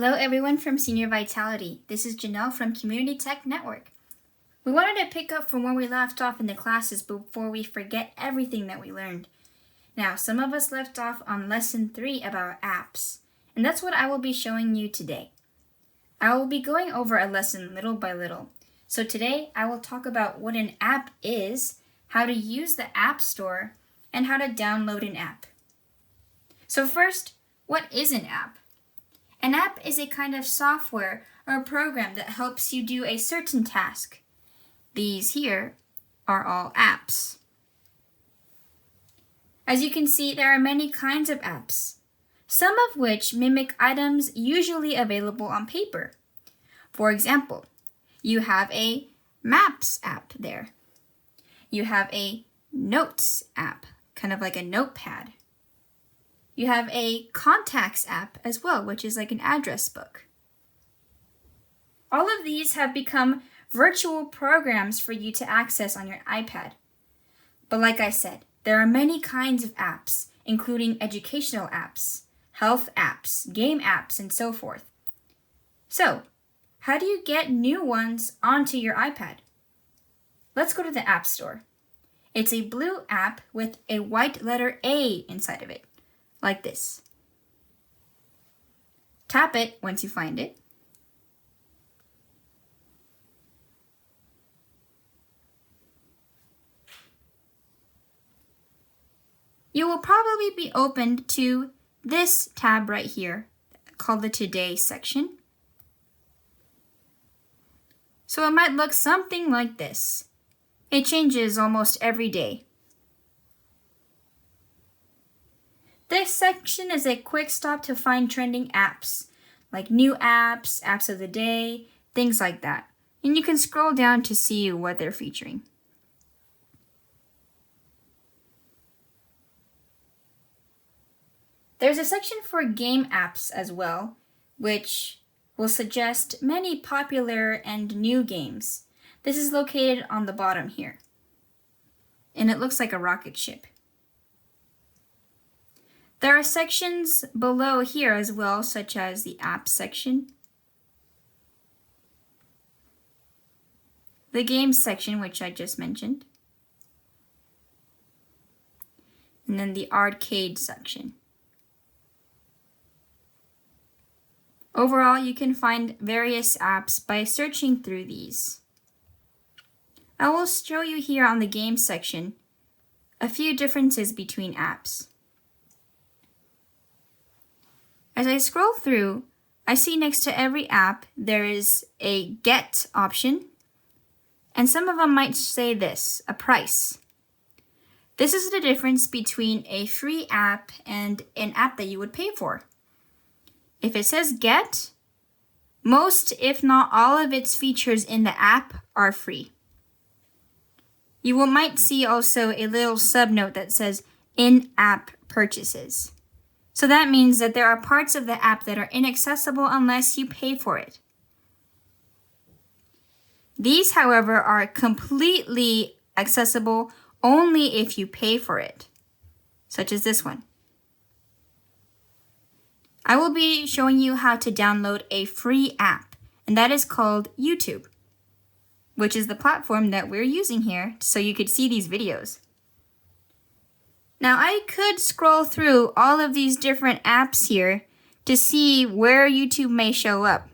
Hello everyone from Senior Vitality. This is Janelle from Community Tech Network. We wanted to pick up from where we left off in the classes before we forget everything that we learned. Now, some of us left off on lesson 3 about apps, and that's what I will be showing you today. I will be going over a lesson little by little. So today I will talk about what an app is, how to use the App Store, and how to download an app. So first, what is an app? An app is a kind of software or program that helps you do a certain task. These here are all apps. As you can see, there are many kinds of apps, some of which mimic items usually available on paper. For example, you have a Maps app there. You have a Notes app, kind of like a notepad. You have a Contacts app as well, which is like an address book. All of these have become virtual programs for you to access on your iPad. But like I said, there are many kinds of apps, including educational apps, health apps, game apps, and so forth. So, how do you get new ones onto your iPad? Let's go to the App Store. It's a blue app with a white letter A inside of it, like this. Tap it once you find it. You will probably be opened to this tab right here, called the Today section. So it might look something like this. It changes almost every day. This section is a quick stop to find trending apps, like new apps, apps of the day, things like that. And you can scroll down to see what they're featuring. There's a section for game apps as well, which will suggest many popular and new games. This is located on the bottom here, and it looks like a rocket ship. There are sections below here as well, such as the Apps section, the Games section, which I just mentioned, and then the Arcade section. Overall, you can find various apps by searching through these. I will show you here on the Games section a few differences between apps. As I scroll through, I see next to every app there is a Get option, and some of them might say this, a price. This is the difference between a free app and an app that you would pay for. If it says Get, most, if not all of its features in the app are free. You might see also a little subnote that says in-app purchases. So that means that there are parts of the app that are inaccessible unless you pay for it. These, however, are completely accessible only if you pay for it, such as this one. I will be showing you how to download a free app, and that is called YouTube, which is the platform that we're using here so you could see these videos. Now, I could scroll through all of these different apps here to see where YouTube may show up.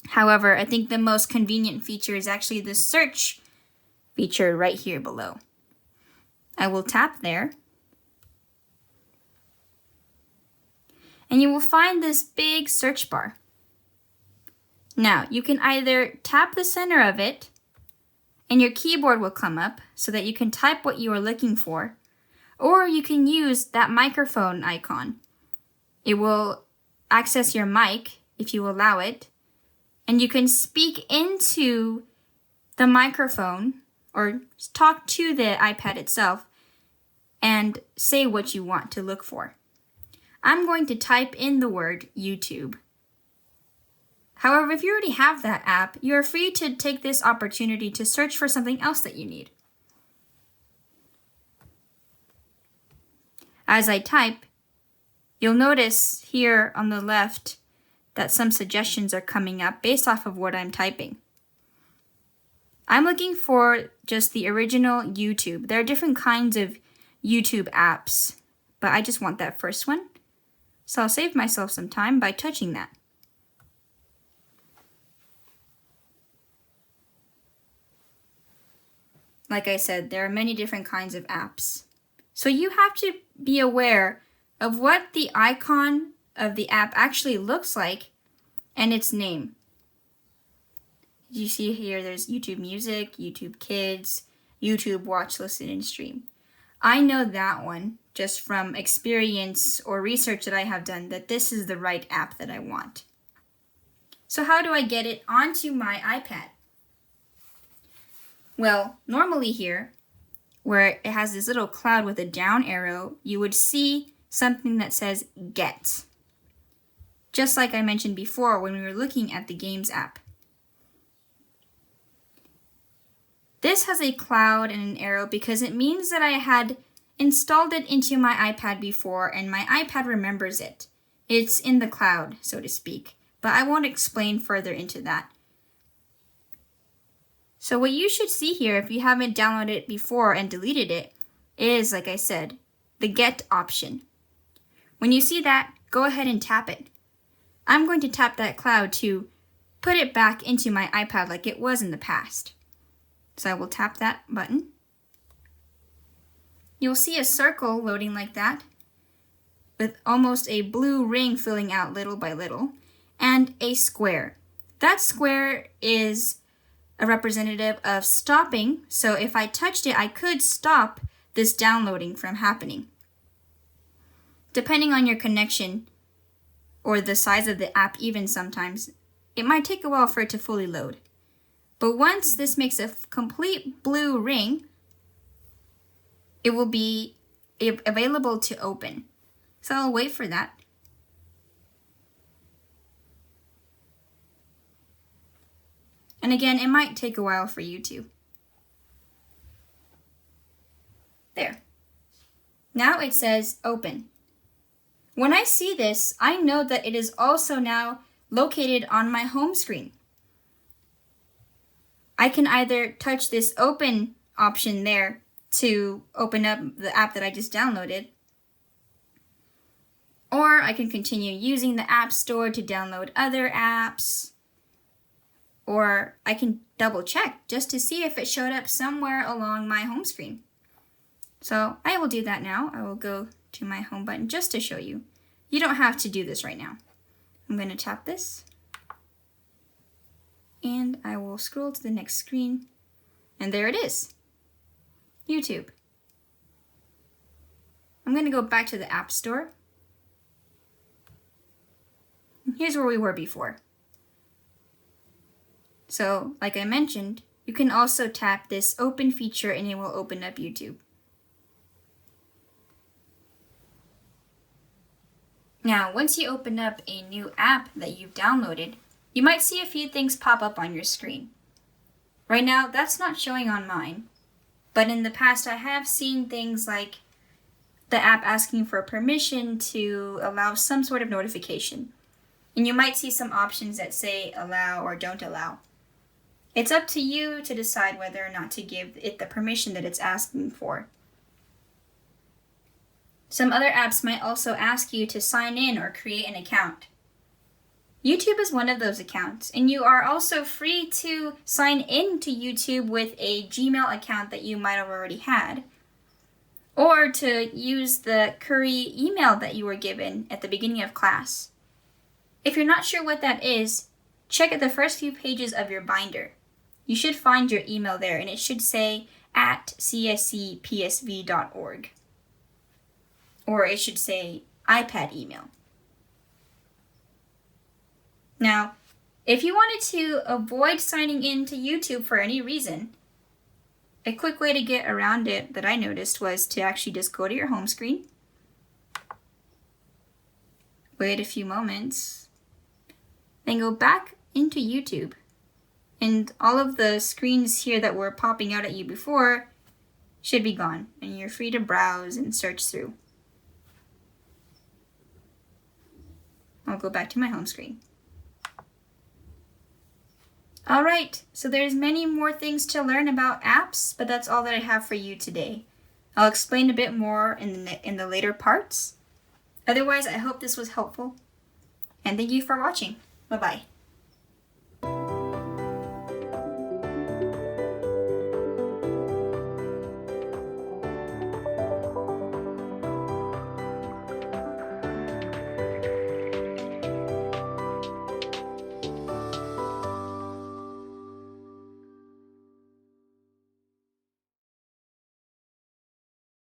However, I think the most convenient feature is actually the search feature right here below. I will tap there, and you will find this big search bar. Now, you can either tap the center of it, and your keyboard will come up so that you can type what you are looking for, or you can use that microphone icon. It will access your mic if you allow it, and you can speak into the microphone or talk to the iPad itself and say what you want to look for. I'm going to type in the word YouTube. However, if you already have that app, you are free to take this opportunity to search for something else that you need. As I type, you'll notice here on the left that some suggestions are coming up based off of what I'm typing. I'm looking for just the original YouTube. There are different kinds of YouTube apps, but I just want that first one. So I'll save myself some time by touching that. Like I said, there are many different kinds of apps. So you have to be aware of what the icon of the app actually looks like and its name. You see here there's YouTube Music, YouTube Kids, YouTube Watch, Listen, and Stream. I know that one just from experience or research that I have done that this is the right app that I want. So how do I get it onto my iPad? Well, normally here, where it has this little cloud with a down arrow, you would see something that says Get. Just like I mentioned before when we were looking at the Games app. This has a cloud and an arrow because it means that I had installed it into my iPad before and my iPad remembers it. It's in the cloud, so to speak, but I won't explain further into that. So what you should see here, if you haven't downloaded it before and deleted it, is, like I said, the Get option. When you see that, go ahead and tap it. I'm going to tap that cloud to put it back into my iPad like it was in the past. So I will tap that button. You'll see a circle loading like that, with almost a blue ring filling out little by little, and a square. That square is a representative of stopping, so if I touched it, I could stop this downloading from happening. Depending on your connection, or the size of the app even sometimes, it might take a while for it to fully load. But once this makes a complete blue ring, it will be available to open. So I'll wait for that. And again, it might take a while for you too. There. Now it says open. When I see this, I know that it is also now located on my home screen. I can either touch this open option there to open up the app that I just downloaded, or I can continue using the App Store to download other apps, or I can double check just to see if it showed up somewhere along my home screen. So I will do that now. I will go to my home button just to show you. You don't have to do this right now. I'm going to tap this, and I will scroll to the next screen, and there it is, YouTube. I'm going to go back to the App Store. Here's where we were before. So, like I mentioned, you can also tap this open feature and it will open up YouTube. Now, once you open up a new app that you've downloaded, you might see a few things pop up on your screen. Right now, that's not showing on mine, but in the past I have seen things like the app asking for permission to allow some sort of notification. And you might see some options that say allow or don't allow. It's up to you to decide whether or not to give it the permission that it's asking for. Some other apps might also ask you to sign in or create an account. YouTube is one of those accounts, and you are also free to sign in to YouTube with a Gmail account that you might have already had, or to use the Curry email that you were given at the beginning of class. If you're not sure what that is, check at the first few pages of your binder. You should find your email there, and it should say @cscpsv.org. Or it should say iPad email. Now, if you wanted to avoid signing in to YouTube for any reason, a quick way to get around it that I noticed was to actually just go to your home screen, wait a few moments, then go back into YouTube. And all of the screens here that were popping out at you before should be gone, and you're free to browse and search through. I'll go back to my home screen. Alright, so there's many more things to learn about apps, but that's all that I have for you today. I'll explain a bit more in the later parts. Otherwise, I hope this was helpful. And thank you for watching. Bye-bye.